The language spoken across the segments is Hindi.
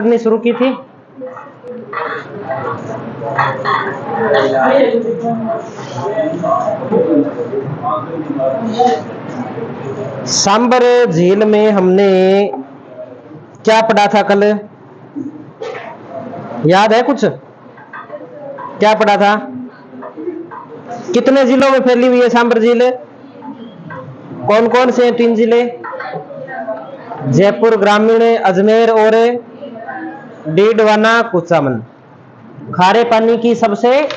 करनी शुरू की थी। सांबर झील में हमने क्या पढ़ा था कल? याद है कुछ? क्या पढ़ा था? कितने जिलों में फैली हुई है सांबर झील? कौन कौन से हैं 3 जिले? जयपुर ग्रामीण, अजमेर और डीडवाना कुचामन। खारे पानी की सबसे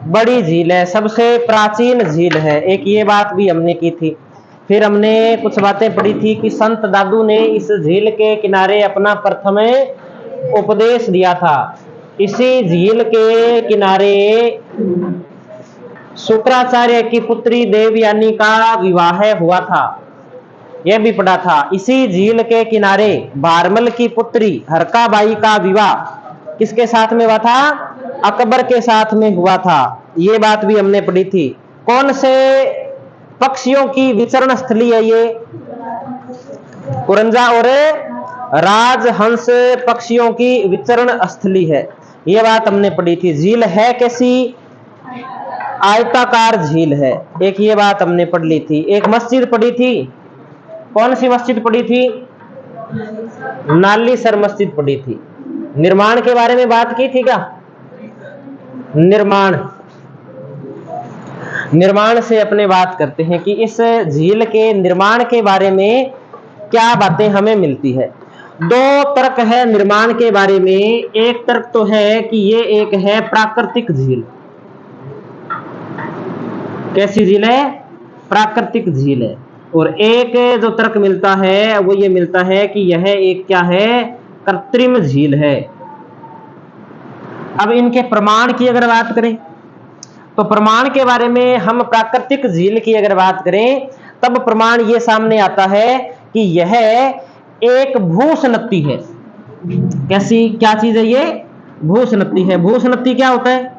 बड़ी झील है, सबसे प्राचीन झील है, एक ये बात भी हमने की थी। फिर हमने कुछ बातें पढ़ी थी कि संत दादू ने इस झील के किनारे अपना प्रथम उपदेश दिया था। इसी झील के किनारे शुक्राचार्य की पुत्री देवयानी का विवाह हुआ था, यह भी पढ़ा था। इसी झील के किनारे भारमल की पुत्री हरकाबाई का विवाह किसके साथ में हुआ था? अकबर के साथ में हुआ था, ये बात भी हमने पढ़ी थी। कौन से पक्षियों की विचरण स्थली है ये? कुरंजा और राजहंस पक्षियों की विचरण स्थली है, ये बात हमने पढ़ी थी। झील है कैसी? आयताकार झील है, एक ये बात हमने पढ़ ली थी। एक मस्जिद पढ़ी थी, कौन सी मस्जिद पढ़ी थी? नालीसर मस्जिद पढ़ी थी। निर्माण के बारे में बात की थी क्या? निर्माण से अपने बात करते हैं कि इस झील के निर्माण के बारे में क्या बातें हमें मिलती है। 2 तर्क है निर्माण के बारे में। एक तर्क तो है कि ये एक है प्राकृतिक झील। कैसी झील है? प्राकृतिक झील है। और एक जो तर्क मिलता है वो ये मिलता है कि यह एक क्या है? कृत्रिम झील है। अब इनके प्रमाण की अगर बात करें तो प्रमाण के बारे में हम प्राकृतिक झील की अगर बात करें तब प्रमाण ये सामने आता है कि यह एक भूसनती है। कैसी, क्या चीज है ये? भूसनती है। भूसनती क्या होता है?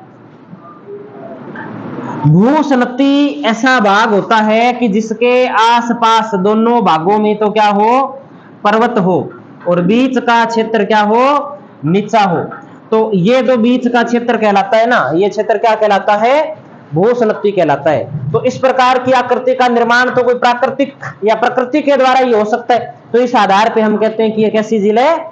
भूसनती ऐसा भाग होता है कि जिसके आसपास दोनों भागों में तो क्या हो? पर्वत हो, और बीच का क्षेत्र क्या हो? नीचा हो। तो ये जो बीच का क्षेत्र कहलाता है ना, ये क्षेत्र क्या कहलाता है? भूसनती कहलाता है। तो इस प्रकार की आकृति का निर्माण तो कोई प्राकृतिक या प्रकृति के द्वारा ही हो सकता है। तो इस आधार पे हम कहते हैं कि ये कैसी झील है?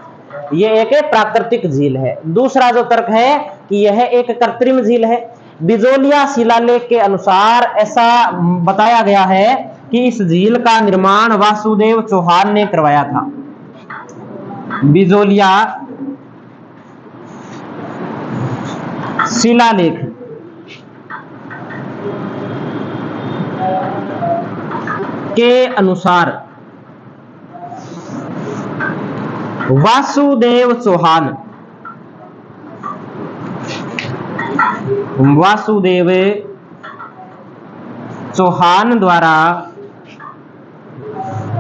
ये एक प्राकृतिक झील है। दूसरा जो तर्क है कि यह एक कृत्रिम झील है। बिजोलिया शिलालेख के अनुसार ऐसा बताया गया है कि इस झील का निर्माण वासुदेव चौहान ने करवाया था। बिजोलिया शिलालेख के अनुसार वासुदेव चौहान द्वारा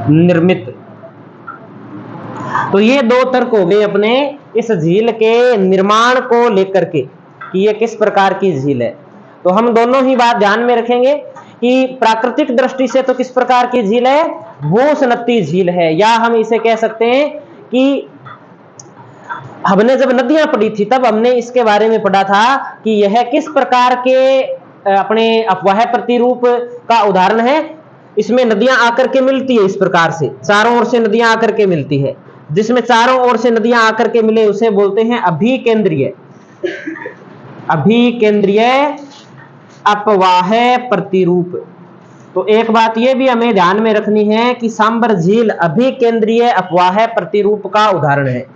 निर्मित। तो ये 2 तर्क हो गए अपने इस झील के निर्माण को लेकर के कि ये किस प्रकार की झील है। तो हम दोनों ही बात ध्यान में रखेंगे कि प्राकृतिक दृष्टि से तो किस प्रकार की झील है? भूसनती झील है। या हम इसे कह सकते हैं कि हमने जब नदियां पढ़ी थी तब हमने इसके बारे में पढ़ा था कि यह किस प्रकार के अपने अपवाह प्रतिरूप का उदाहरण है। इसमें नदियां आकर के मिलती है, इस प्रकार से चारों ओर से नदियां आकर के मिलती है। जिसमें चारों ओर से नदियां आकर के मिले उसे बोलते हैं अभिकेंद्रीय अपवाह प्रतिरूप। तो एक बात यह भी हमें ध्यान में रखनी है कि सांबर झील अभिकेंद्रीय अपवाह प्रतिरूप का उदाहरण है।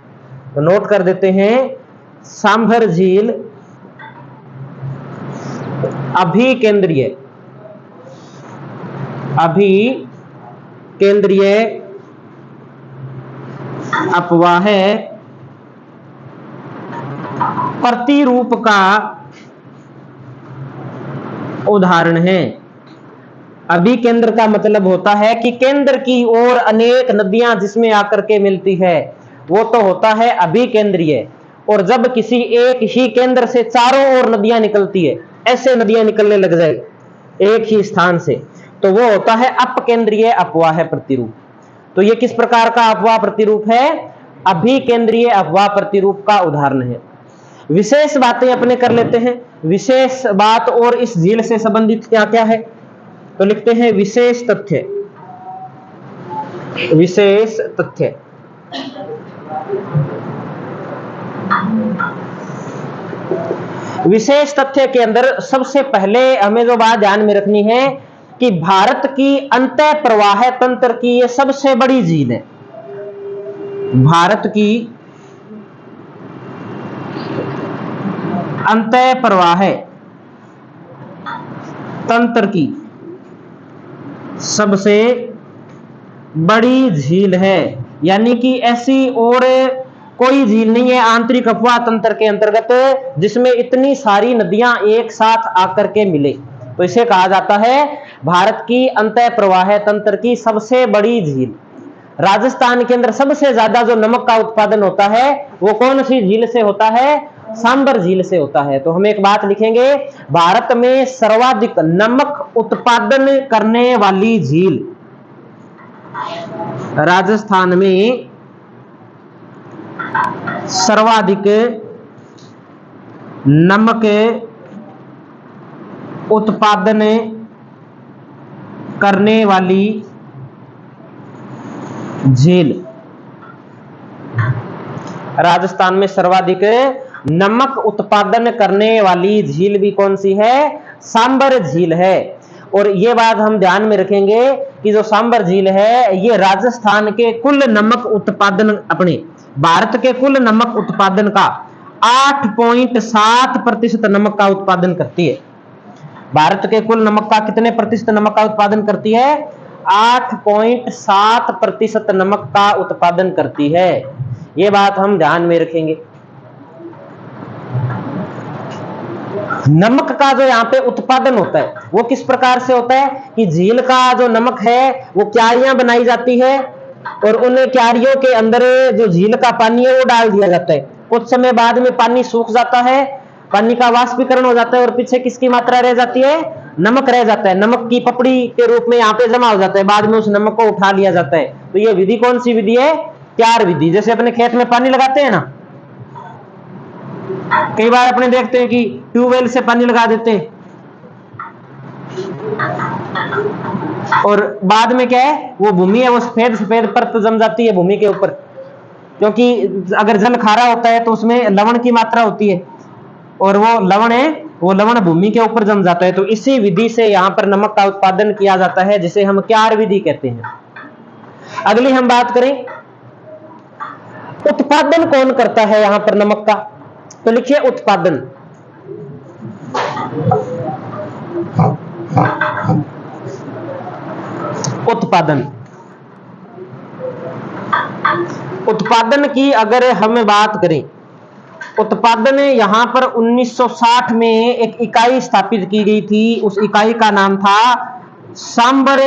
तो नोट कर देते हैं, सांभर झील अभिकेंद्रीय अपवाह प्रतिरूप का उदाहरण है। अभिकेंद्र का मतलब होता है कि केंद्र की ओर अनेक नदियां जिसमें आकर के मिलती है, वो तो होता है अभिकेंद्रीय। और जब किसी एक ही केंद्र से चारों ओर नदियां निकलती है, ऐसे नदियां निकलने लग जाए एक ही स्थान से, तो वो होता है अपकेंद्रीय अपवाह प्रतिरूप। तो ये किस प्रकार का अपवाह प्रतिरूप है? अभिकेंद्रीय अपवाह प्रतिरूप का उदाहरण है। विशेष बातें अपने कर लेते हैं। विशेष बात और इस झील से संबंधित क्या क्या है, तो लिखते हैं विशेष तथ्य। विशेष तथ्य विशेष तथ्य के अंदर सबसे पहले हमें जो बात ध्यान में रखनी है कि भारत की अंतः प्रवाह तंत्र की ये सबसे बड़ी झील है। भारत की अंतः प्रवाह तंत्र की सबसे बड़ी झील है, यानी कि ऐसी और कोई झील नहीं है आंतरिक अपवाह तंत्र के अंतर्गत जिसमें इतनी सारी नदियां एक साथ आकर के मिले, तो इसे कहा जाता है भारत की अंतः प्रवाह तंत्र की सबसे बड़ी झील। राजस्थान के अंदर सबसे ज्यादा जो नमक का उत्पादन होता है वो कौन सी झील से होता है, सांबर झील से होता है। तो हम एक बात लिखेंगे, भारत में सर्वाधिक नमक उत्पादन करने वाली झील राजस्थान में सर्वाधिक नमक उत्पादन करने वाली झील, राजस्थान में सर्वाधिक नमक उत्पादन करने वाली झील भी कौन सी है, सांबर झील है। और ये बात हम ध्यान में रखेंगे कि जो सांबर झील है ये राजस्थान के कुल नमक उत्पादन, अपने भारत के कुल नमक उत्पादन का 8.7% नमक का उत्पादन करती है। भारत के कुल नमक का कितने प्रतिशत नमक का उत्पादन करती है, 8.7% नमक का उत्पादन करती है। ये बात हम ध्यान में रखेंगे। नमक का जो यहाँ पे उत्पादन होता है वो किस प्रकार से होता है कि झील का जो नमक है वो क्यारियां बनाई जाती है और उन क्यारियों के अंदर जो झील का पानी है वो डाल दिया जाता है। कुछ समय बाद में पानी सूख जाता है, पानी का वाष्पीकरण हो जाता है और पीछे किसकी मात्रा रह जाती है, नमक रह जाता है। नमक की पपड़ी के रूप में यहाँ पे जमा हो जाता है, बाद में उस नमक को उठा लिया जाता है। तो ये विधि कौन सी विधि है, क्यार विधि। जैसे अपने खेत में पानी लगाते हैं ना, कई बार अपने देखते हैं कि ट्यूबवेल से पानी लगा देते हैं और बाद में क्या है, वो भूमि है वो सफेद सफेद परत जम जाती है भूमि के ऊपर, क्योंकि अगर जल खारा होता है तो उसमें लवण की मात्रा होती है और वो लवण है वो लवण भूमि के ऊपर जम जाता है। तो इसी विधि से यहाँ पर नमक का उत्पादन किया जाता है जिसे हम क्यार विधि कहते हैं। अगली हम बात करें उत्पादन कौन करता है यहाँ पर नमक का, तो लिखिए उत्पादन। उत्पादन उत्पादन की अगर हम बात करें, उत्पादन यहां पर 1960 में एक इकाई स्थापित की गई थी। उस इकाई का नाम था Sambhar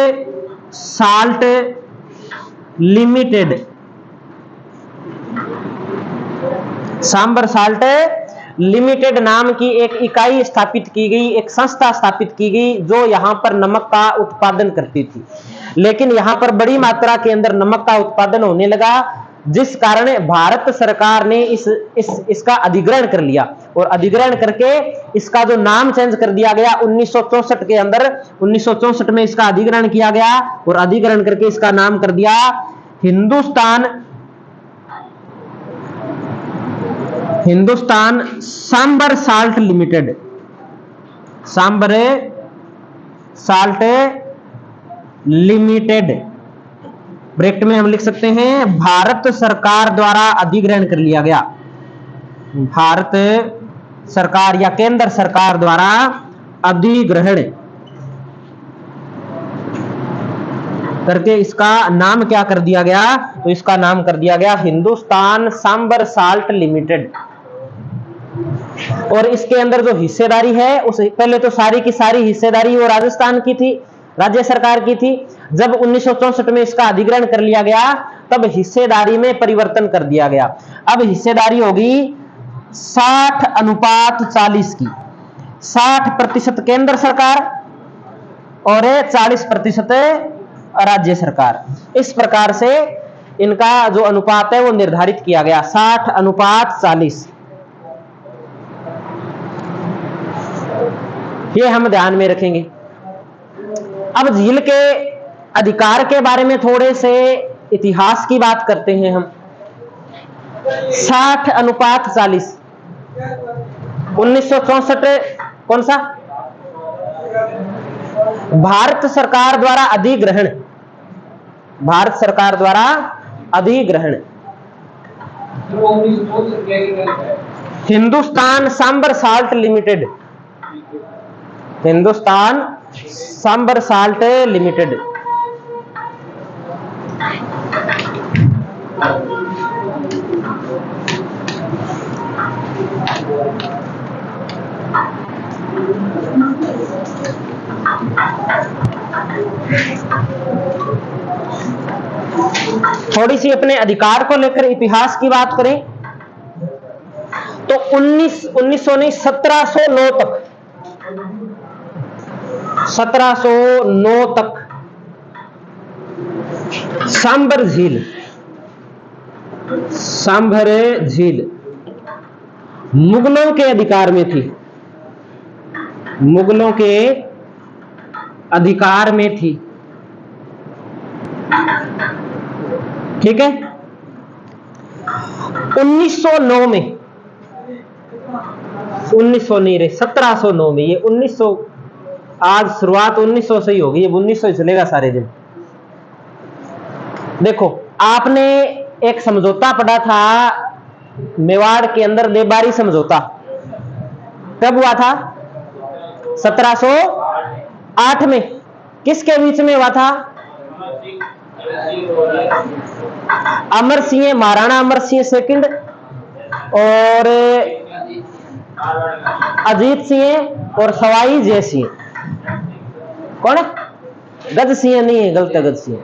Salt Limited. Sambhar Salt Limited नाम की एक इकाई स्थापित की गई, एक संस्था स्थापित की गई जो यहां पर नमक का उत्पादन करती थी। लेकिन यहां पर बड़ी मात्रा के अंदर नमक का उत्पादन होने लगा, जिस कारण भारत सरकार ने इसका अधिग्रहण कर लिया और अधिग्रहण करके इसका जो नाम चेंज कर दिया गया 1964 के अंदर। 1964 में इसका अधिग्रहण किया गया और अधिग्रहण करके इसका नाम कर दिया Hindustan Sambhar Salt Limited. Sambhar Salt Limited, bracket में हम लिख सकते हैं भारत सरकार द्वारा अधिग्रहण कर लिया गया। भारत सरकार या केंद्र सरकार द्वारा अधिग्रहण करके इसका नाम क्या कर दिया गया, तो इसका नाम कर दिया गया हिंदुस्तान सांबर साल्ट लिमिटेड। और इसके अंदर जो हिस्सेदारी है उस पहले तो सारी की सारी हिस्सेदारी वो राजस्थान की थी, राज्य सरकार की थी। जब 1964 में इसका अधिग्रहण कर लिया गया तब हिस्सेदारी में परिवर्तन कर दिया गया। अब हिस्सेदारी होगी 60:40 की, 60% केंद्र सरकार और 40% राज्य सरकार। इस प्रकार से इनका जो अनुपात है वो निर्धारित किया गया 60:40। ये हम ध्यान में रखेंगे। अब झील के अधिकार के बारे में थोड़े से इतिहास की बात करते हैं हम। 60:40 1964 कौन सा? भारत सरकार द्वारा अधिग्रहण, भारत सरकार द्वारा अधिग्रहण Hindustan Sambhar Salt Limited, Hindustan Sambhar Salt Limited. थोड़ी सी अपने अधिकार को लेकर इतिहास की बात करें तो 1709 तक, 1709 तक सांभर झील, सांभर झील मुगलों के अधिकार में थी, मुगलों के अधिकार में थी। ठीक है। 1909 में, 1900 नहीं रे, 1709 में, ये 1900, आज शुरुआत 1900 से ही होगी, अब 1900 ही चलेगा सारे दिन। देखो आपने एक समझौता पढ़ा था मेवाड़ के अंदर, देबारी समझौता, कब हुआ था? 1708 में। किसके बीच में हुआ था? अमर सिंह, महाराणा अमर सिंह सेकंड और अजीत सिंह और सवाई जय सिंह। कौन है? गज सिंह नहीं है, गलत है, गज सिंह,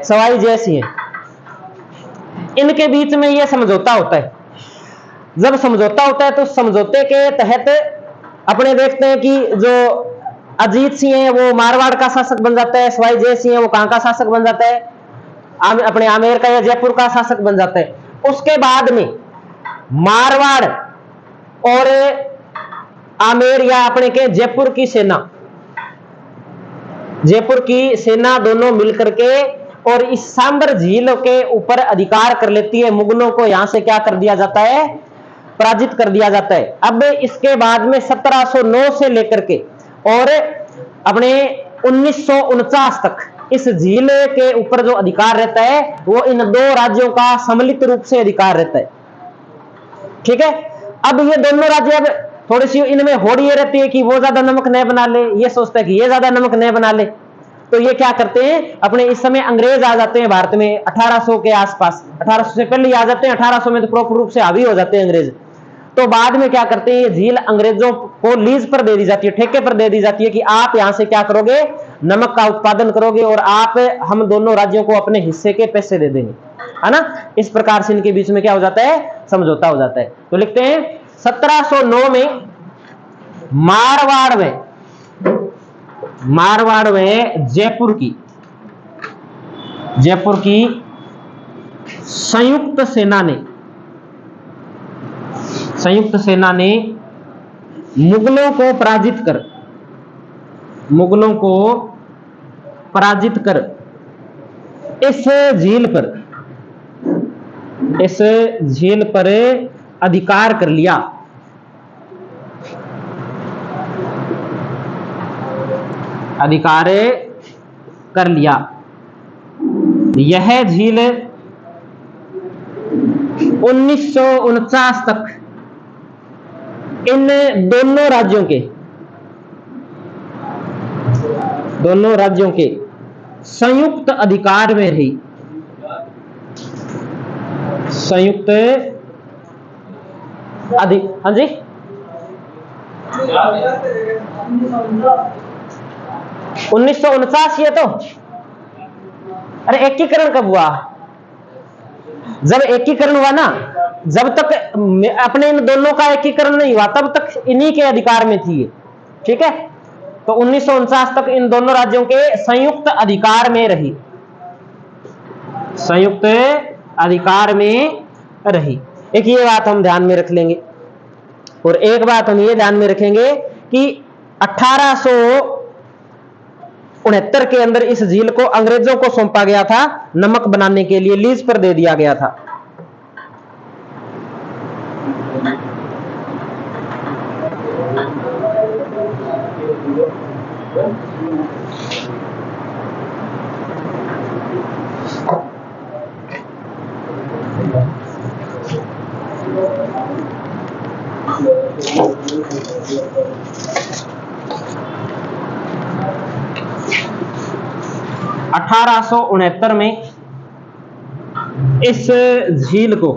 सवाई जय सिंह। इनके बीच में यह समझौता होता है। जब समझौता होता है तो समझौते के तहत अपने देखते हैं कि जो अजीत सिंह है वो मारवाड़ का शासक बन जाता है, सवाई जय सिंह है वो कहां का शासक बन जाता है? अपने आमेर का या जयपुर का शासक बन जाता है। उसके बाद में मारवाड़ और आमेर या अपने के जयपुर की सेना, जयपुर की सेना दोनों मिलकर के और इस सांबर झील के ऊपर अधिकार कर लेती है। मुगलों को यहां से क्या कर दिया जाता है? पराजित कर दिया जाता है। अब इसके बाद में 1709 से लेकर के और अपने 1949 तक इस झील के ऊपर जो अधिकार रहता है वो इन दो राज्यों का सम्मिलित रूप से अधिकार रहता है। ठीक है। अब ये दोनों राज्य, अब थोड़ी सी इनमें होड़ ये रहती है कि वो ज्यादा नमक न बना ले, ये सोचता है कि ये ज्यादा नमक न बना ले, तो ये क्या करते हैं, अपने इस समय अंग्रेज आ जाते हैं भारत में 1800 के आसपास, 1800 से पहले आ जाते हैं, 1800 में तो प्रॉपर रूप से हावी हो जाते हैं अंग्रेज। तो बाद में क्या करते हैं, ये झील अंग्रेजों को लीज पर दे दी जाती है, ठेके पर दे दी जाती है कि आप यहां से क्या करोगे, नमक का उत्पादन करोगे और आप हम दोनों राज्यों को अपने हिस्से के पैसे दे देंगे, है ना। इस प्रकार से इनके बीच में क्या हो जाता है, समझौता हो जाता है। तो लिखते हैं 1709 में मारवाड़ में जयपुर की संयुक्त सेना ने मुगलों को पराजित कर इस झील पर अधिकार कर लिया। यह झील 1949 तक इन दोनों राज्यों के संयुक्त अधिकार में रही। हाँ जी, 1949 ये तो, अरे एकीकरण कब हुआ? जब एकीकरण हुआ ना, जब तक अपने इन दोनों का एकीकरण नहीं हुआ तब तक इन्हीं के अधिकार में थी। ठीक है। तो 1949 तक इन दोनों राज्यों के संयुक्त अधिकार में रही। संयुक्त अधिकार में रही। एक ये बात हम ध्यान में रख लेंगे। और एक बात हम ये ध्यान में रखेंगे कि 1869 के अंदर इस झील को अंग्रेजों को सौंपा गया था, नमक बनाने के लिए लीज पर दे दिया गया था। (1869) में इस झील को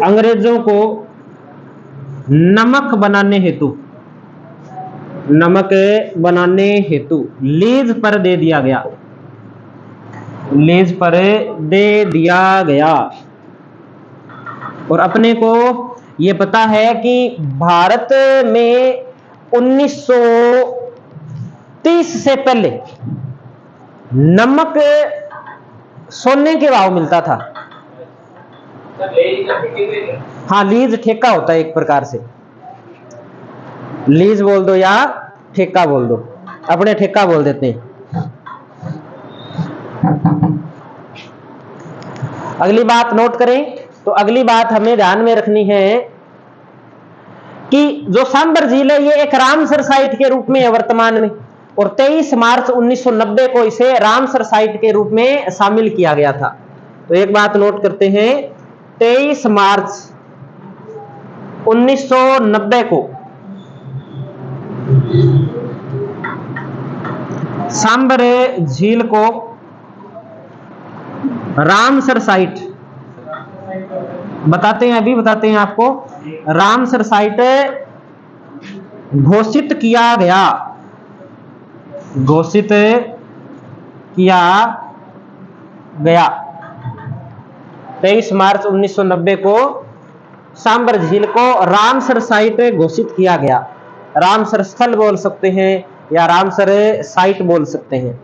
अंग्रेजों को नमक बनाने हेतु लीज पर दे दिया गया, लीज पर दे दिया गया। और अपने को ये पता है कि भारत में 1930 से पहले नमक सोने के भाव मिलता था। हाँ, लीज ठेका होता है एक प्रकार से, लीज बोल दो या ठेका बोल दो, अपने ठेका बोल देते हैं। अगली बात नोट करें तो अगली बात हमें ध्यान में रखनी है कि जो सांबर झील है ये एक रामसर साइट के रूप में है वर्तमान में, और 23 मार्च 1990 को इसे रामसर साइट के रूप में शामिल किया गया था। तो एक बात नोट करते हैं, 23 मार्च 1990 को सांबर झील को रामसर साइट बताते हैं, अभी बताते हैं आपको, रामसर साइट घोषित किया गया, घोषित किया गया। 23 मार्च 1990 को सांबर झील को रामसर साइट घोषित किया गया। रामसर स्थल बोल सकते हैं या रामसर साइट बोल सकते हैं।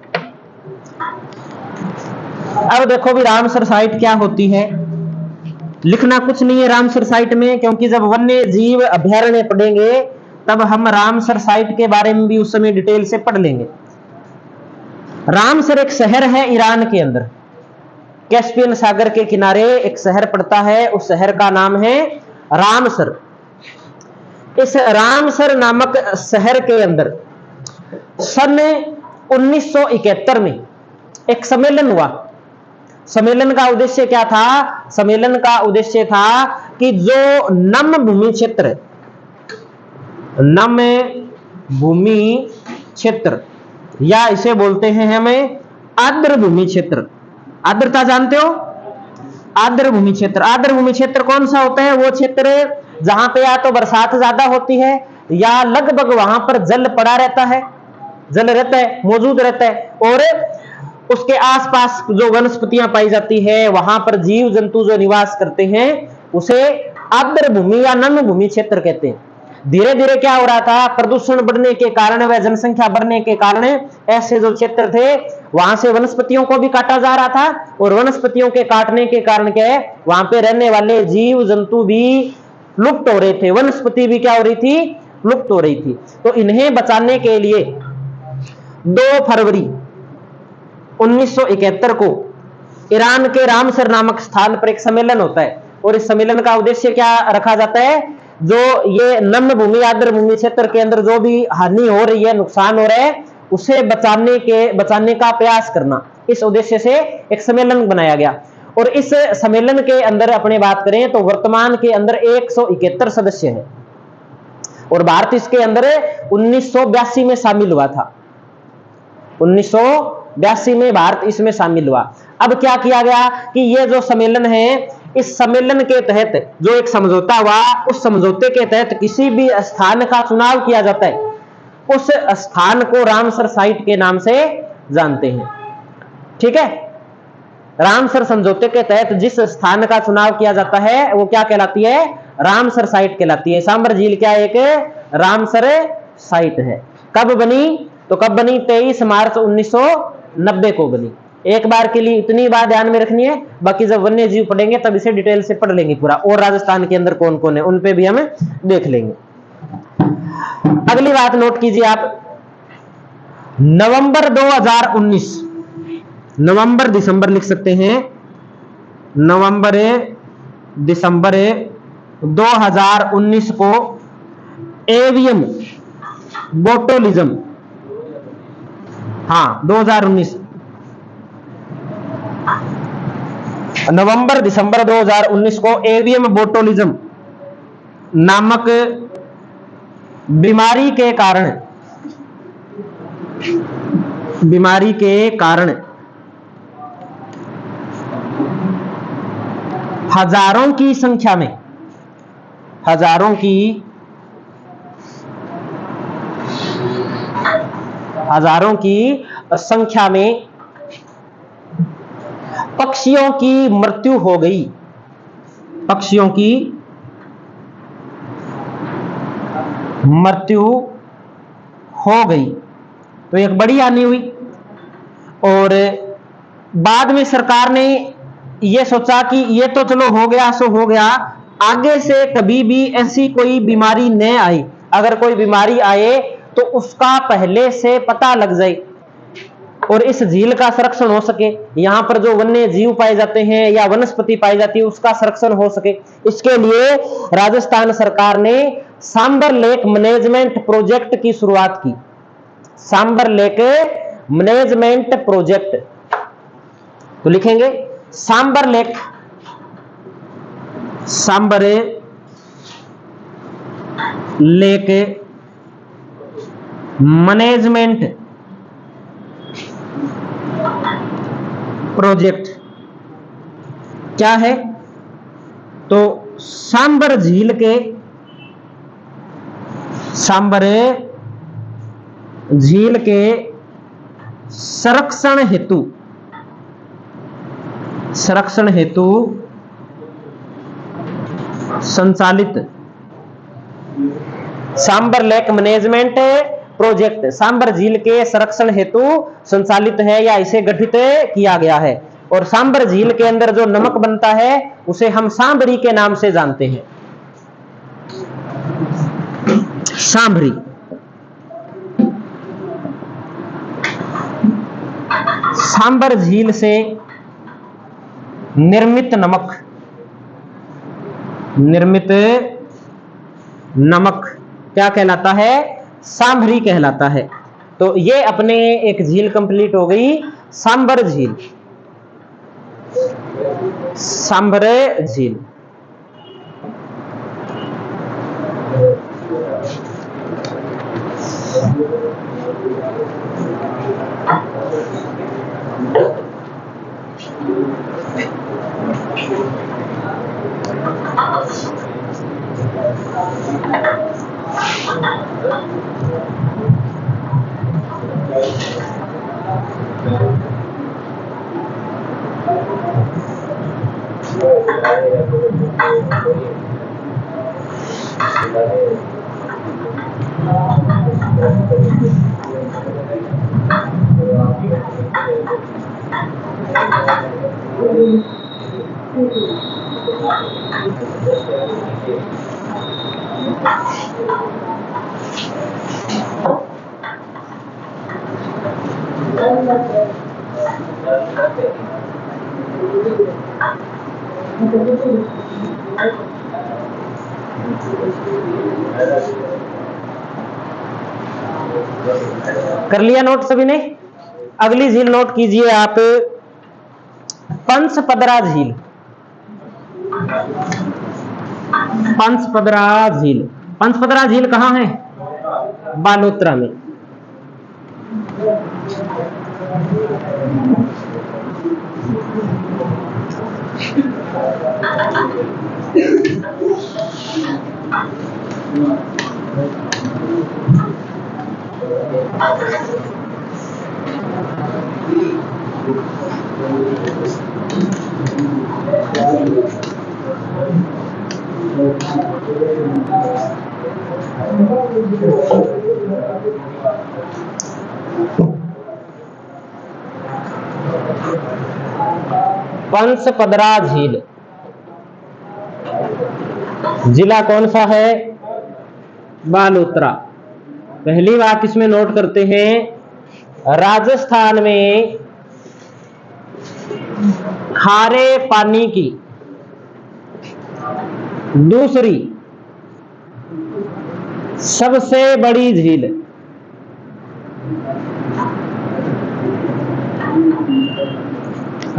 अब देखो भी रामसर साइट क्या होती है। लिखना कुछ नहीं है रामसर साइट में, क्योंकि जब वन्य जीव अभयारण्य पढ़ेंगे तब हम रामसर साइट के बारे में भी उस समय डिटेल से पढ़ लेंगे। रामसर एक शहर है ईरान के अंदर, कैस्पियन सागर के किनारे एक शहर पड़ता है, उस शहर का नाम है रामसर। इस रामसर नामक शहर के अंदर सन 1971 में एक सम्मेलन हुआ। सम्मेलन का उद्देश्य क्या था? सम्मेलन का उद्देश्य था कि जो नम भूमि क्षेत्र, नम भूमि क्षेत्र या इसे बोलते हैं हमें आर्द्र भूमि क्षेत्र। आर्द्रता जानते हो? आर्द्र भूमि क्षेत्र। आर्द्र भूमि क्षेत्र कौन सा होता है? वो क्षेत्र जहां पे या तो बरसात ज्यादा होती है या लगभग वहां पर जल पड़ा रहता है, जल रहता है, मौजूद रहता है, और उसके आसपास जो वनस्पतियां पाई जाती है, वहां पर जीव जंतु जो निवास करते हैं, उसे आर्द्र भूमि या नम भूमि क्षेत्र कहते हैं। धीरे धीरे क्या हो रहा था? प्रदूषण बढ़ने के कारण व जनसंख्या बढ़ने के कारण ऐसे जो क्षेत्र थे वहां से वनस्पतियों को भी काटा जा रहा था, और वनस्पतियों के काटने के कारण क्या है, वहां पे रहने वाले जीव जंतु भी लुप्त हो रहे थे, वनस्पति भी क्या हो रही थी? लुप्त हो रही थी। तो इन्हें बचाने के लिए 2 फरवरी 1971 को ईरान के रामसर नामक स्थान पर एक सम्मेलन होता है, और इस सम्मेलन का उद्देश्य क्या रखा जाता है? जो ये नम्य भूमि आर्द्र भूमि क्षेत्र के अंदर जो भी हानि हो रही है, नुकसान हो रहा है, उसे बचाने का प्रयास करना, इस उद्देश्य से एक सम्मेलन बनाया गया। और इस सम्मेलन के अंदर अपने बात करें तो वर्तमान के अंदर 171 सदस्य हैं, और भारत इसके अंदर 1982 में शामिल हुआ था। 1982 में भारत इसमें शामिल हुआ। अब क्या किया गया कि ये जो सम्मेलन है, इस सम्मेलन के तहत जो एक समझौता हुआ, उस समझौते के तहत किसी भी स्थान का चुनाव किया जाता है, उस स्थान को रामसर साइट के नाम से जानते हैं। ठीक है, रामसर समझौते के तहत जिस स्थान का चुनाव किया जाता है वो क्या कहलाती है? रामसर साइट कहलाती है। सांबर झील क्या एक रामसर साइट है। कब बनी? तो कब बनी? 23 मार्च 1990 को बनी। एक बार के लिए इतनी बात ध्यान में रखनी है, बाकी जब वन्य जीव पढ़ेंगे तब इसे डिटेल से पढ़ लेंगे पूरा, और राजस्थान के अंदर कौन कौन है उन पे भी हम देख लेंगे। अगली बात नोट कीजिए आप, नवंबर 2019, नवंबर दिसंबर लिख सकते हैं, नवंबर दिसंबर 2019 को एवियन बोटुलिज्म, हाँ 2019 नवंबर दिसंबर 2019 को एवियन बोटुलिज्म नामक बीमारी के कारण हजारों की संख्या में पक्षियों की मृत्यु हो गई, पक्षियों की मृत्यु हो गई। तो एक बड़ी हानि हुई, और बाद में सरकार ने यह सोचा कि ये तो चलो हो गया सो हो गया, आगे से कभी भी ऐसी कोई बीमारी न आए, अगर कोई बीमारी आए तो उसका पहले से पता लग जाए और इस झील का संरक्षण हो सके, यहां पर जो वन्य जीव पाए जाते हैं या वनस्पति पाई जाती है उसका संरक्षण हो सके। इसके लिए राजस्थान सरकार ने सांबर लेक मैनेजमेंट प्रोजेक्ट की शुरुआत की। सांबर लेक मैनेजमेंट प्रोजेक्ट, तो लिखेंगे सांबर लेक मैनेजमेंट प्रोजेक्ट क्या है? तो सांबर झील के संरक्षण हेतु संचालित Sambhar lake management project Sambhar झील के संरक्षण हेतु संचालित है या इसे गठित किया गया है। और सांबर झील के अंदर जो नमक बनता है उसे हम सांभरी के नाम से जानते हैं, सांभरी। सांबर झील से निर्मित नमक क्या कहलाता है? सांभरी कहलाता है। तो ये अपने एक झील कंप्लीट हो गई, सांबर झील। सांबर झील कर लिया नोट सभी ने? अगली झील नोट कीजिए आप, पंचपदरा झील। पंचपदरा झील कहां है? बालोतरा में। पंचपदरा झील जिला कौन सा है? बालोतरा। पहली बात इसमें नोट करते हैं, राजस्थान में खारे पानी की दूसरी सबसे बड़ी झील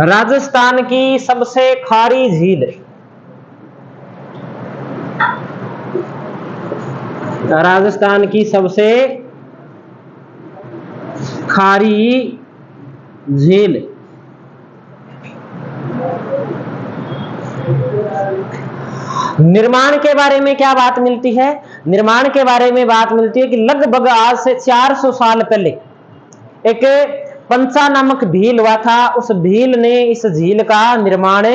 राजस्थान की सबसे खारी झील, राजस्थान की सबसे खारी झील निर्माण के बारे में क्या बात मिलती है? निर्माण के बारे में बात मिलती है कि लगभग आज से 400 साल पहले एक पंचा नामक भील हुआ था, उस भील ने इस झील का निर्माण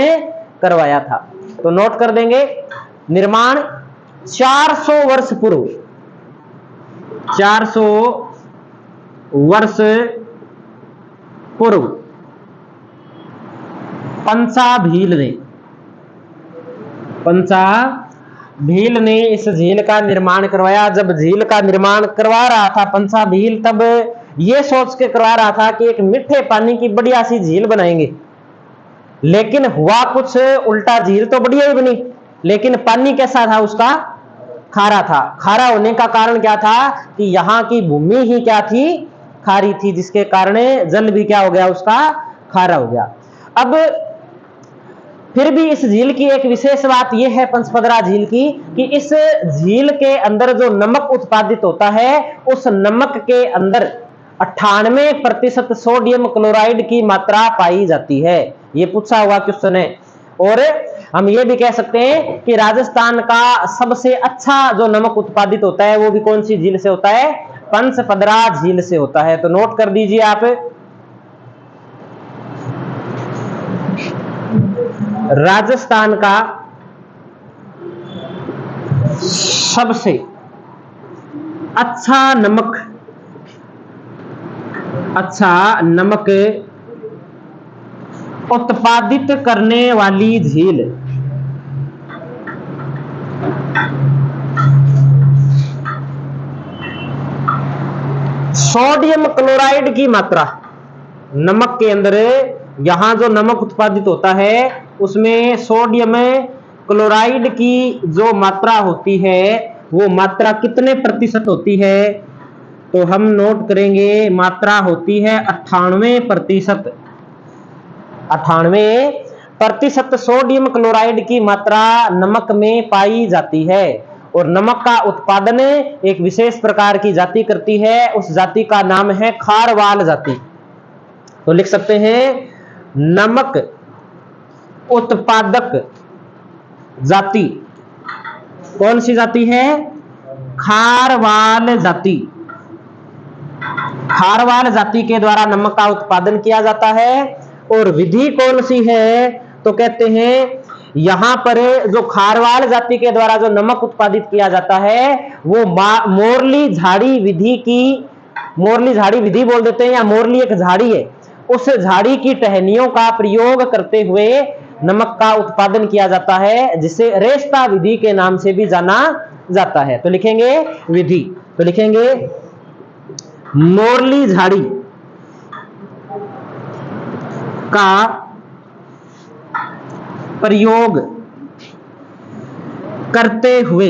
करवाया था। तो नोट कर देंगे, निर्माण 400 वर्ष पूर्व, 400 वर्ष पूर्व पंचा भील ने इस झील का निर्माण करवाया। जब झील का निर्माण करवा रहा था पंचा भील, तब ये सोच के करवा रहा था कि एक मीठे पानी की बढ़िया सी झील बनाएंगे, लेकिन हुआ कुछ उल्टा। झील तो बढ़िया ही बनी, लेकिन पानी कैसा था उसका? खारा था। खारा होने का कारण क्या था कि यहाँ की भूमि ही क्या थी? खारी थी, जिसके कारण जल भी क्या हो गया उसका? खारा हो गया। अब फिर भी इस झील की एक विशेष बात यह है पंचपदरा झील की, कि इस झील के अंदर जो नमक उत्पादित होता है, उस नमक के अंदर 98% सोडियम क्लोराइड की मात्रा पाई जाती है। ये पूछा हुआ क्वेश्चन है। और हम ये भी कह सकते हैं कि राजस्थान का सबसे अच्छा जो नमक उत्पादित होता है वो भी कौन सी झील से होता है? पंचपदरा झील से होता है। तो नोट कर दीजिए आप, राजस्थान का सबसे अच्छा नमक उत्पादित करने वाली झील सोडियम क्लोराइड की मात्रा, नमक के अंदर यहां जो नमक उत्पादित होता है उसमें सोडियम क्लोराइड की जो मात्रा होती है वो मात्रा कितने प्रतिशत होती है? तो हम नोट करेंगे, मात्रा होती है 98%। 98% सोडियम क्लोराइड की मात्रा नमक में पाई जाती है। और नमक का उत्पादन एक विशेष प्रकार की जाति करती है, उस जाति का नाम है खारवाल जाति। तो लिख सकते हैं, नमक उत्पादक जाति कौन सी जाति है? खारवाल जाति। खारवाल जाति के द्वारा नमक का उत्पादन किया जाता है। और विधि कौन सी है? तो कहते हैं यहां पर जो खारवाल जाति के द्वारा जो नमक उत्पादित किया जाता है वो मोरली झाड़ी विधि की, मोरली झाड़ी विधि बोल देते हैं, या मोरली एक झाड़ी है, उस झाड़ी की टहनियों का प्रयोग करते हुए नमक का उत्पादन किया जाता है, जिसे रेस्ता विधि के नाम से भी जाना जाता है। तो लिखेंगे विधि, तो लिखेंगे मोरली झाड़ी का प्रयोग करते हुए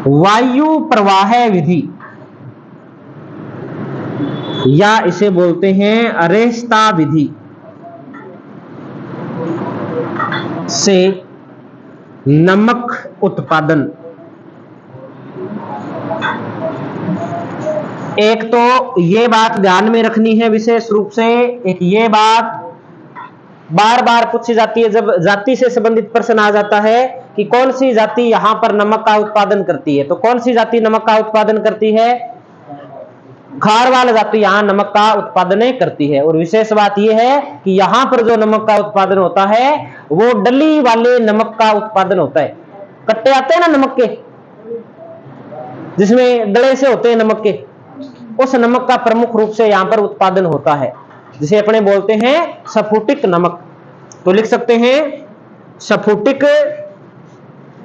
वायु प्रवाह विधि, या इसे बोलते हैं अरेस्ता विधि से नमक उत्पादन। एक तो ये बात ध्यान में रखनी है विशेष रूप से, एक ये बात बार बार पूछी जाती है जब जाति से संबंधित प्रश्न आ जाता है कि कौन सी जाति यहां पर नमक का उत्पादन करती है। तो कौन सी जाति नमक का उत्पादन करती है? खारवाल जाति यहां नमक का उत्पादन करती है। और विशेष बात यह है कि यहां पर जो नमक का उत्पादन होता है वो डली वाले नमक का उत्पादन होता है। कट्टे आते हैं ना नमक के, जिसमें डले से होते हैं नमक के, उस नमक का प्रमुख रूप से यहां पर उत्पादन होता है, जिसे अपने बोलते हैं स्फुटिक नमक। तो लिख सकते हैं स्फुटिक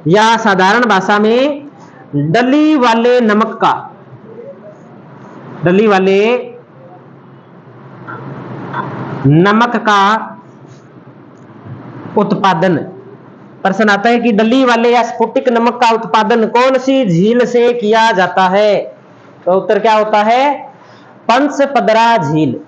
या साधारण भाषा में डली वाले नमक का, डली वाले नमक का उत्पादन। प्रश्न आता है कि डली वाले या स्फुटिक नमक का उत्पादन कौन सी झील से किया जाता है? तो उत्तर क्या होता है? पंचपदरा झील।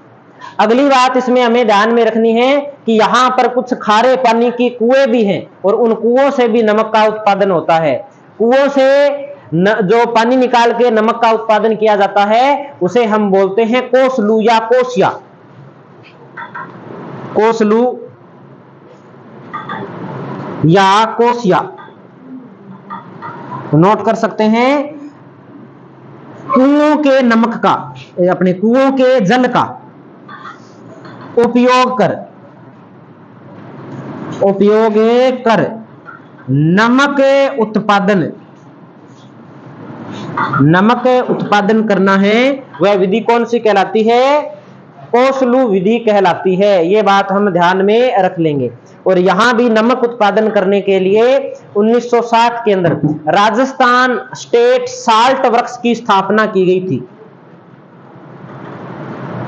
अगली बात इसमें हमें ध्यान में रखनी है कि यहां पर कुछ खारे पानी की कुएं भी हैं और उन कुओं से भी नमक का उत्पादन होता है। कुओं से जो पानी निकाल के नमक का उत्पादन किया जाता है उसे हम बोलते हैं कोसलू या कोसिया। कोसलू या कोसिया नोट कर सकते हैं। कुओं के नमक का, अपने कुओं के जल का उपयोग कर नमक उत्पादन करना है, वह विधि कौन सी कहलाती है? कोसलू विधि कहलाती है। ये बात हम ध्यान में रख लेंगे। और यहां भी नमक उत्पादन करने के लिए 1960 के अंदर राजस्थान स्टेट साल्ट वर्क्स की स्थापना की गई थी।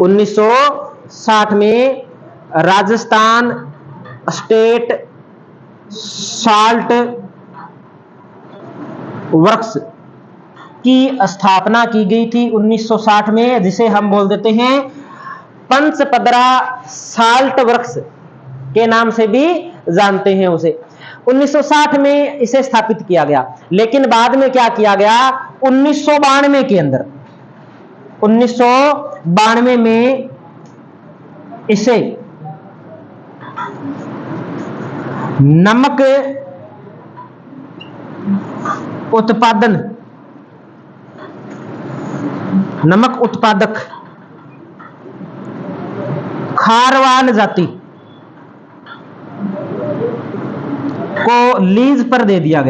1960 में राजस्थान स्टेट साल्ट वर्क्स की स्थापना की गई थी 1960 में, जिसे हम बोल देते हैं पंचपदरा साल्ट वर्क्स के नाम से भी जानते हैं उसे। 1960 में इसे स्थापित किया गया, लेकिन बाद में क्या किया गया? 1992 के अंदर, 1992 में इसे नमक उत्पादक खारवाल जाति को लीज पर दे दिया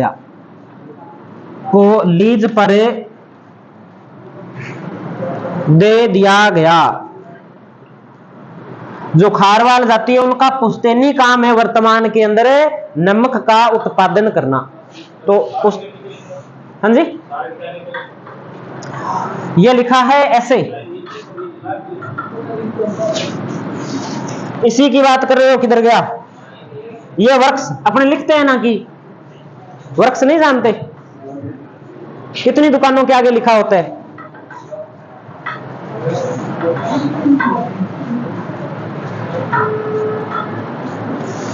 गया, जो खारवाल जाति है उनका पुश्तैनी काम है वर्तमान के अंदर नमक का उत्पादन करना। तो हाँ जी, ये लिखा है ऐसे, इसी की बात कर रहे हो, किधर गया? ये वर्क्स अपने लिखते हैं ना कि वर्क्स नहीं जानते? कितनी दुकानों के आगे लिखा होता है?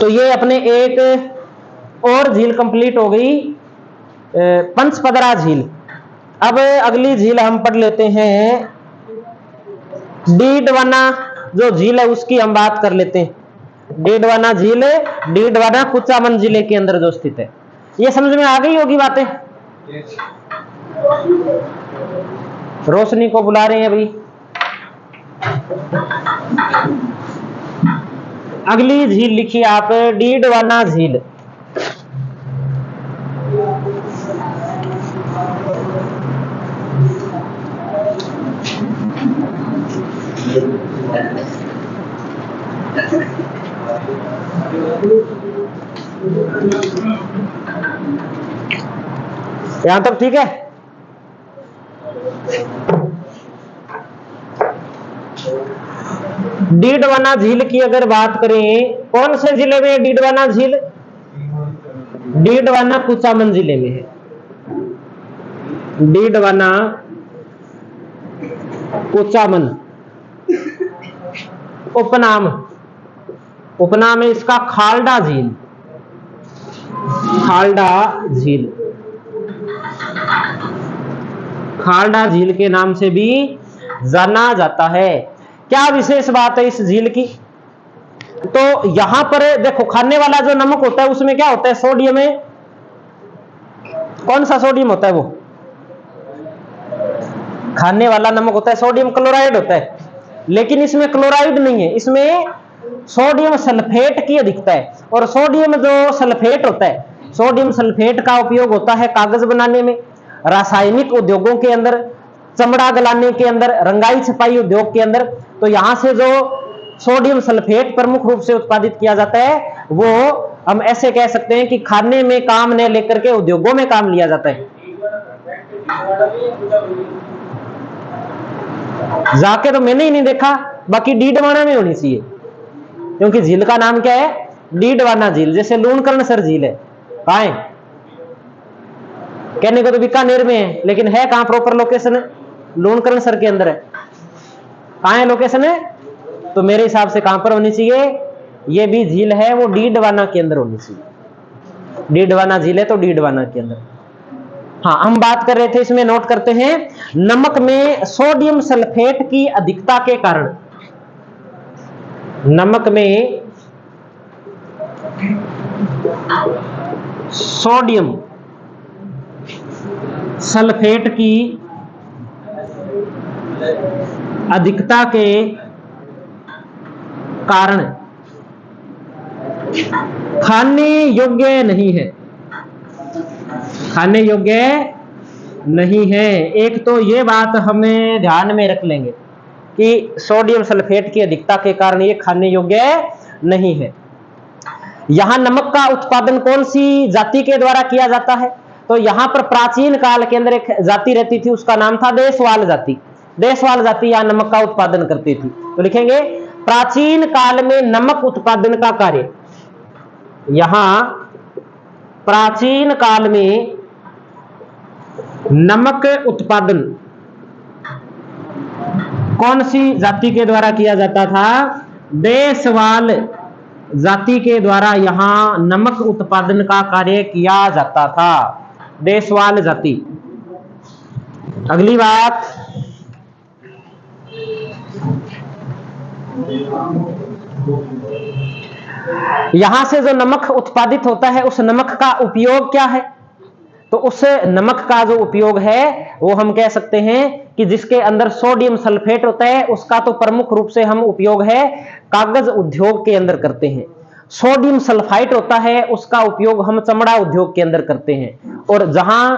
तो ये अपने एक और झील कंप्लीट हो गई, पंचपदरा झील। अब अगली झील हम पढ़ लेते हैं, डीडवाना जो झील है उसकी हम बात कर लेते हैं। डीडवाना झील डीडवाना कुचामन जिले के अंदर जो स्थित है। ये समझ में आ गई होगी बातें? रोशनी को बुला रहे हैं अभी। अगली झील लिखिए आप, डीडवाना झील। यहां तक ठीक है? डीडवाना झील की अगर बात करें, कौन से जिले में डीडवाना झील? डीडवाना कुचामन जिले में है। डीडवाना कुचामन उपनाम है इसका खालडा झील। खालडा झील के नाम से भी जाना जाता है। क्या विशेष बात है इस झील की? तो यहां पर देखो, खाने वाला जो नमक होता है उसमें क्या होता है? सोडियम है। कौन सा सोडियम होता है? वो खाने वाला नमक होता है सोडियम क्लोराइड होता है, लेकिन इसमें क्लोराइड नहीं है, इसमें सोडियम सल्फेट की अधिकता है। और सोडियम जो सल्फेट होता है, सोडियम सल्फेट का उपयोग होता है कागज बनाने में, रासायनिक उद्योगों के अंदर, चमड़ा गलाने के अंदर, रंगाई छपाई उद्योग के अंदर। तो यहां से जो सोडियम सल्फेट प्रमुख रूप से उत्पादित किया जाता है वो हम ऐसे कह सकते हैं कि खाने में काम न लेकर के उद्योगों में काम लिया जाता है। जाके तो मैंने ही नहीं देखा, बाकी डीडवाना में होनी चाहिए, क्योंकि झील का नाम क्या है? डीडवाना झील। जैसे लूणकरणसर झील है, कहां है? कहने को तो बीकानेर में है, लेकिन है कहां प्रॉपर लोकेशन? लूणकरणसर के अंदर है। कहां है लोकेशन है? तो मेरे हिसाब से कहां पर होनी चाहिए? ये भी झील है वो डीडवाना के अंदर होनी चाहिए। डीडवाना झील है तो डीडवाना के अंदर। हाँ, हम बात कर रहे थे, इसमें नोट करते हैं, नमक में सोडियम सल्फेट की अधिकता के कारण, नमक में सोडियम सल्फेट की अधिकता के कारण खाने योग्य नहीं है। खाने योग्य नहीं है। एक तो ये बात हमें ध्यान में रख लेंगे कि सोडियम सल्फेट की अधिकता के कारण ये खाने योग्य नहीं है। यहां नमक का उत्पादन कौन सी जाति के द्वारा किया जाता है? तो यहां पर प्राचीन काल के अंदर एक जाति रहती थी, उसका नाम था देशवाल जाति। देशवाल जाति यहां नमक का उत्पादन करती थी। तो लिखेंगे प्राचीन काल में नमक उत्पादन का कार्य, यहां प्राचीन काल में नमक उत्पादन कौन सी जाति के द्वारा किया जाता था? देशवाल जाति के द्वारा यहां नमक उत्पादन का कार्य किया जाता था। देशवाल जाति। अगली बात, यहां से जो नमक उत्पादित होता है उस नमक का उपयोग क्या है? तो उस नमक का जो उपयोग है वो हम कह सकते हैं कि जिसके अंदर सोडियम सल्फेट होता है उसका तो प्रमुख रूप से हम उपयोग है कागज उद्योग के अंदर करते हैं। सोडियम सल्फाइड होता है उसका उपयोग हम चमड़ा उद्योग के अंदर करते हैं। और जहां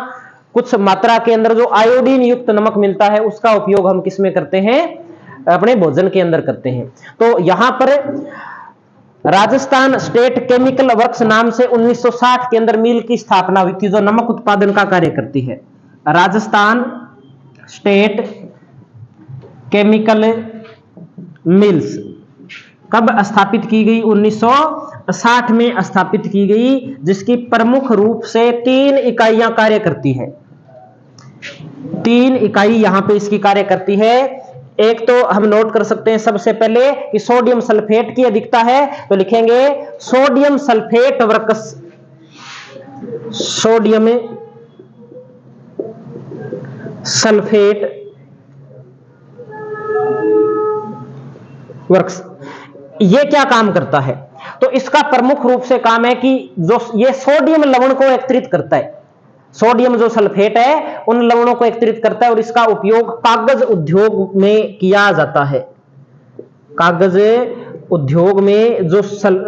कुछ मात्रा के अंदर जो आयोडीन युक्त नमक मिलता है उसका उपयोग हम किस में करते हैं? अपने भोजन के अंदर करते हैं। तो यहां पर राजस्थान स्टेट केमिकल वर्क्स नाम से 1960 के अंदर मिल की स्थापना हुई थी जो नमक उत्पादन का कार्य करती है। राजस्थान स्टेट केमिकल मिल्स कब स्थापित की गई? 1960 में स्थापित की गई, जिसकी प्रमुख रूप से 3 इकाइयां कार्य करती है। 3 इकाई यहां पे इसकी कार्य करती है। एक तो हम नोट कर सकते हैं सबसे पहले कि सोडियम सल्फेट की अधिकता है, तो लिखेंगे Sodium Sulphate Works. Sodium Sulphate Works ये क्या काम करता है? तो इसका प्रमुख रूप से काम है कि जो ये सोडियम लवण को एकत्रित करता है। सोडियम जो सल्फेट है उन लवणों को एकत्रित करता है और इसका उपयोग कागज उद्योग में किया जाता है। कागज उद्योग में जो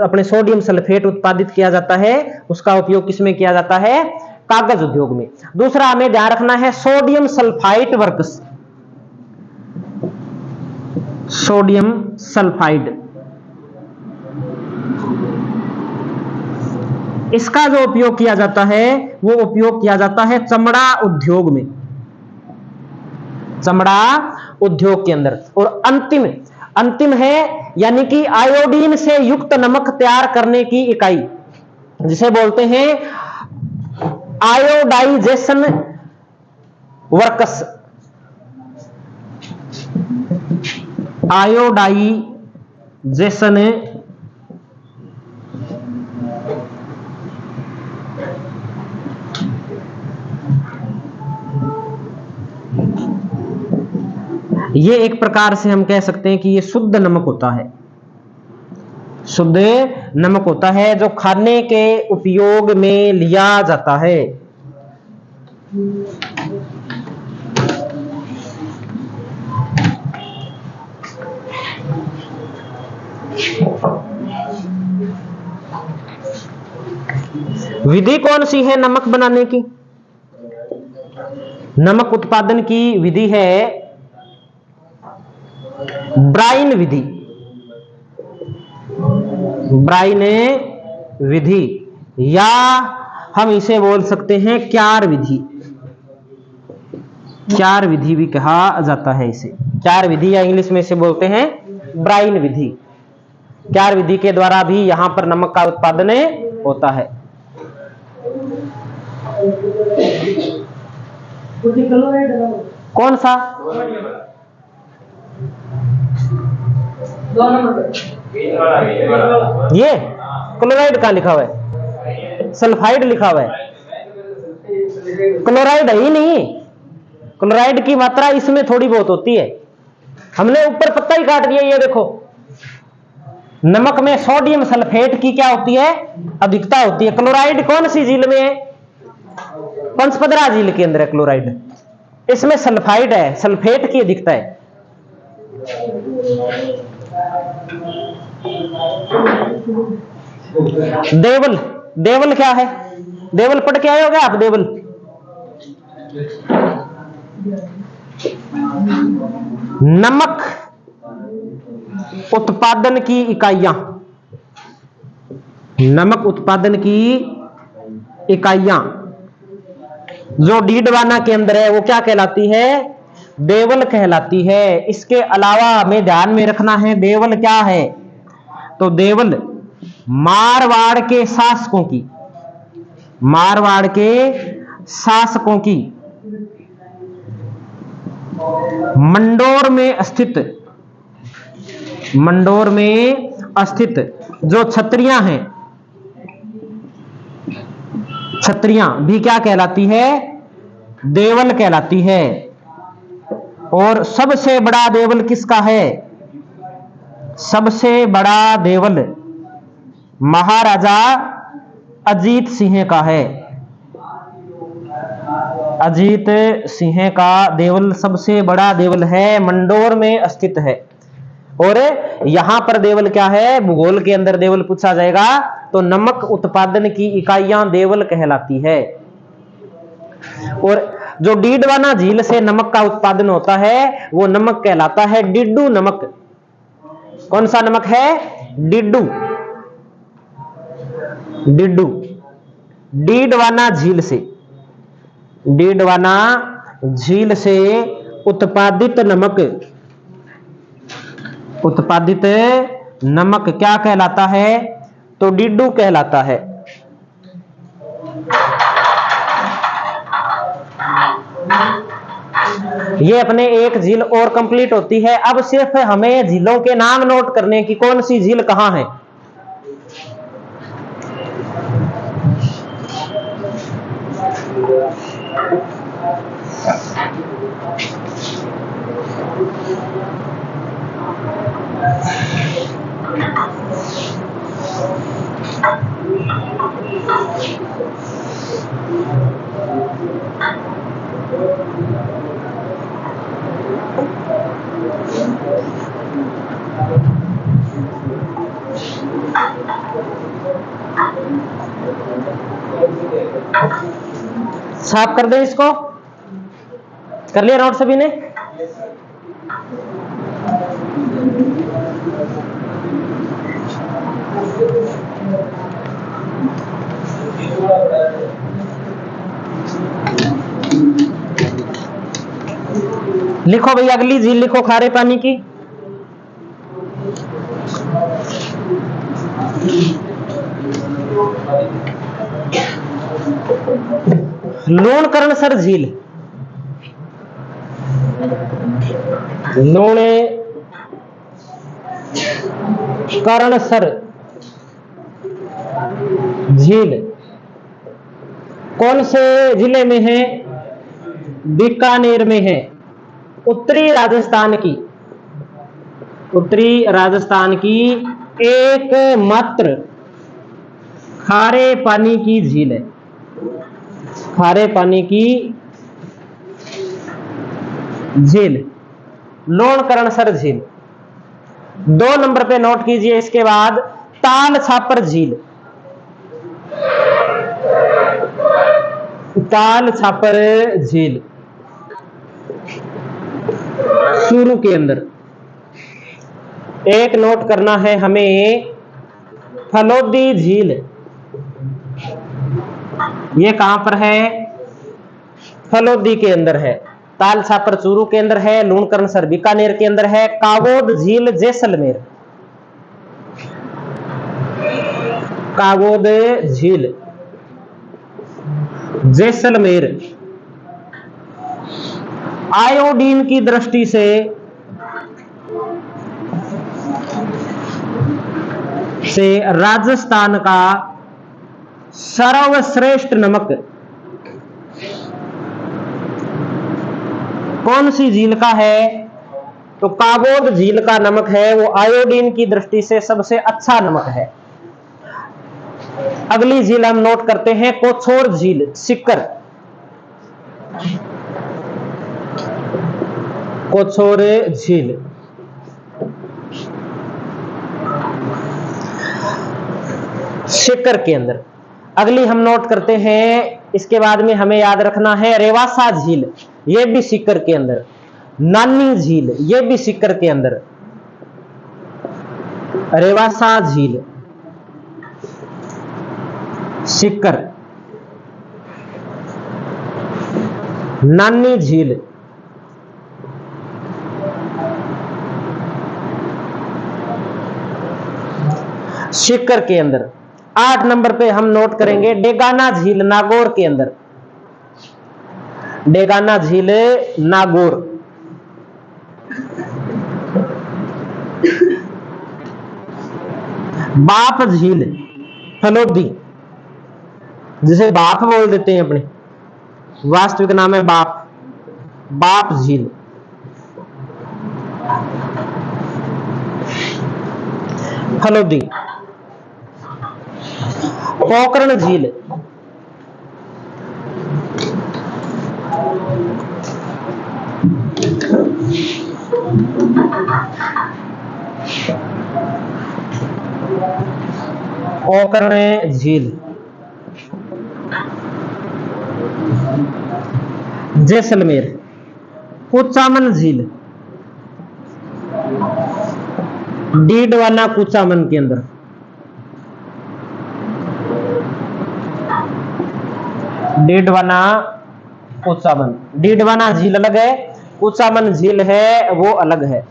अपने सोडियम सल्फेट उत्पादित किया जाता है उसका उपयोग किसमें किया जाता है? कागज उद्योग में। दूसरा हमें ध्यान रखना है sodium sulphide works. Sodium sulphide इसका जो उपयोग किया जाता है वो उपयोग किया जाता है चमड़ा उद्योग में। चमड़ा उद्योग के अंदर। और अंतिम है यानी कि आयोडीन से युक्त नमक तैयार करने की इकाई जिसे बोलते हैं आयोडाइजेशन वर्कस। आयोडाइजेशन ये एक प्रकार से हम कह सकते हैं कि ये शुद्ध नमक होता है। शुद्ध नमक होता है जो खाने के उपयोग में लिया जाता है। विधि कौन सी है नमक बनाने की? नमक उत्पादन की विधि है ब्राइन विधि, ब्राइन विधि, या हम इसे बोल सकते हैं क्यार विधि। क्यार विधि भी कहा जाता है इसे, क्यार विधि, या इंग्लिश में इसे बोलते हैं ब्राइन विधि। क्यार विधि के द्वारा भी यहां पर नमक का उत्पादन होता है। कौन सा? ये क्लोराइड कहां लिखा हुआ है? सल्फाइड लिखा हुआ है। क्लोराइड है ही नहीं। क्लोराइड की मात्रा इसमें थोड़ी बहुत होती है। हमने ऊपर पत्ता ही काट दिया। ये देखो, नमक में सोडियम सल्फेट की क्या होती है? अधिकता होती है। क्लोराइड कौन सी झील में है? पंचपदरा झील के अंदर है क्लोराइड। इसमें सल्फाइड है, सल्फेट की अधिकता है। देवल, देवल क्या है? देवल पढ़ के आए होगे आप? देवल नमक उत्पादन की इकाइयां, नमक उत्पादन की इकाइयां जो डीडवाना के अंदर है वो क्या कहलाती है? देवल कहलाती है। इसके अलावा हमें ध्यान में रखना है देवल क्या है। तो देवल मारवाड़ के शासकों की, मारवाड़ के शासकों की मंडोर में स्थित, मंडोर में स्थित जो छत्रियां हैं, छत्रियां भी क्या कहलाती है? देवल कहलाती है। और सबसे बड़ा देवल किसका है? सबसे बड़ा देवल महाराजा अजीत सिंह का है। अजीत सिंह का देवल सबसे बड़ा देवल है, मंडोर में स्थित है। और यहां पर देवल क्या है? भूगोल के अंदर देवल पूछा जाएगा तो नमक उत्पादन की इकाइयां देवल कहलाती है। और जो डीडवाना झील से नमक का उत्पादन होता है वो नमक कहलाता है डिड्डू नमक। कौन सा नमक है? डिड्डू, डिड्डू। डीडवाना झील से, डीडवाना झील से उत्पादित नमक, उत्पादित नमक क्या कहलाता है? तो डिड्डू कहलाता है। ये अपने एक झील और कंप्लीट होती है। अब सिर्फ हमें झीलों के नाम नोट करने की, कौन सी झील कहां है। साफ कर दें इसको। कर लिया नोट सभी ने? लिखो भाई, अगली झील लिखो खारे पानी की। लूणकरणसर झील, लूणकरणसर झील कौन से जिले में है? बीकानेर में है। उत्तरी राजस्थान की, उत्तरी राजस्थान की एकमात्र खारे पानी की झील है। खारे पानी की झील लूणकरणसर झील। 2 नंबर पे नोट कीजिए। इसके बाद ताल छापर झील, ताल छापर झील चूरू के अंदर। एक नोट करना है हमें, फलोदी झील, ये कहां पर है? फलोदी के अंदर है। ताल छापर चूरू के अंदर है। लूणकरणसर बीकानेर के अंदर है। कागोद झील जैसलमेर, कागोद झील जैसलमेर। आयोडीन की दृष्टि से राजस्थान का सर्वश्रेष्ठ नमक कौन सी झील का है? तो कागोद झील का नमक है, वो आयोडीन की दृष्टि से सबसे अच्छा नमक है। अगली झील हम नोट करते हैं, कोछोर झील सीकर, कोछोर झील। सीकर के अंदर। अगली हम नोट करते हैं, इसके बाद में हमें याद रखना है रेवासा झील, ये भी सीकर के अंदर। नानी झील, ये भी सीकर के अंदर। रेवासा झील सीकर, नानी झील सीकर के अंदर। 8 नंबर पे हम नोट करेंगे डेगाना झील नागौर के अंदर, डेगाना झील नागौर। बाप झील फलोदी, जिसे बाप बोल देते हैं अपने, वास्तविक नाम है बाप, बाप झील। फलोदी। पोकरण झील, पोकरण झील जैसलमेर। कुचामन झील डीडवाना कुचामन के अंदर, डीडवाना कुचामन। डीडवाना झील अलग है, कुचामन झील है वो अलग है।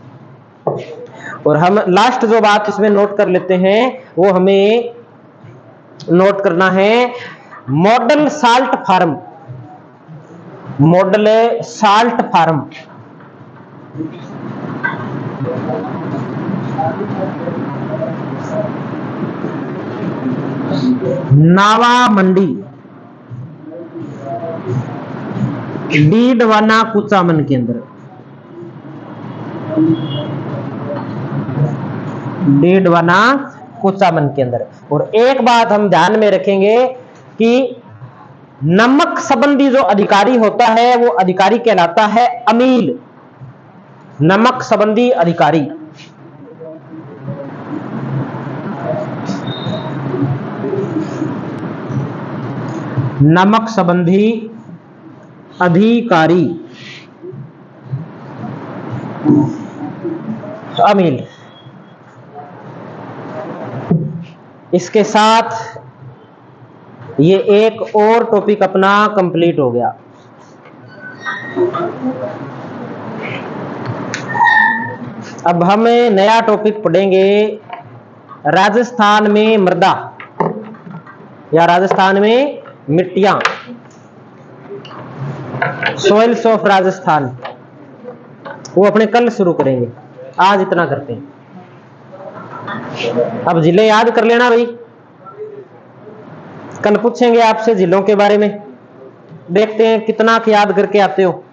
और हम लास्ट जो बात इसमें नोट कर लेते हैं, वो हमें नोट करना है model salt farm, model salt farm. Nawa Mandi, Didwana Kuchaman के अंदर, डीडवाना कुचामन के अंदर। और एक बात हम ध्यान में रखेंगे कि नमक संबंधी जो अधिकारी होता है वो अधिकारी कहलाता है अमील, नमक संबंधी अधिकारी। नमक संबंधी अधिकारी अमील। इसके साथ ये एक और टॉपिक अपना कंप्लीट हो गया। अब हम नया टॉपिक पढ़ेंगे, राजस्थान में मृदा या राजस्थान में मिट्टियां, सॉइल्स ऑफ राजस्थान। वो अपने कल शुरू करेंगे, आज इतना करते हैं। अब जिले याद कर लेना भाई, कल पूछेंगे आपसे जिलों के बारे में, देखते हैं कितना याद करके आते हो।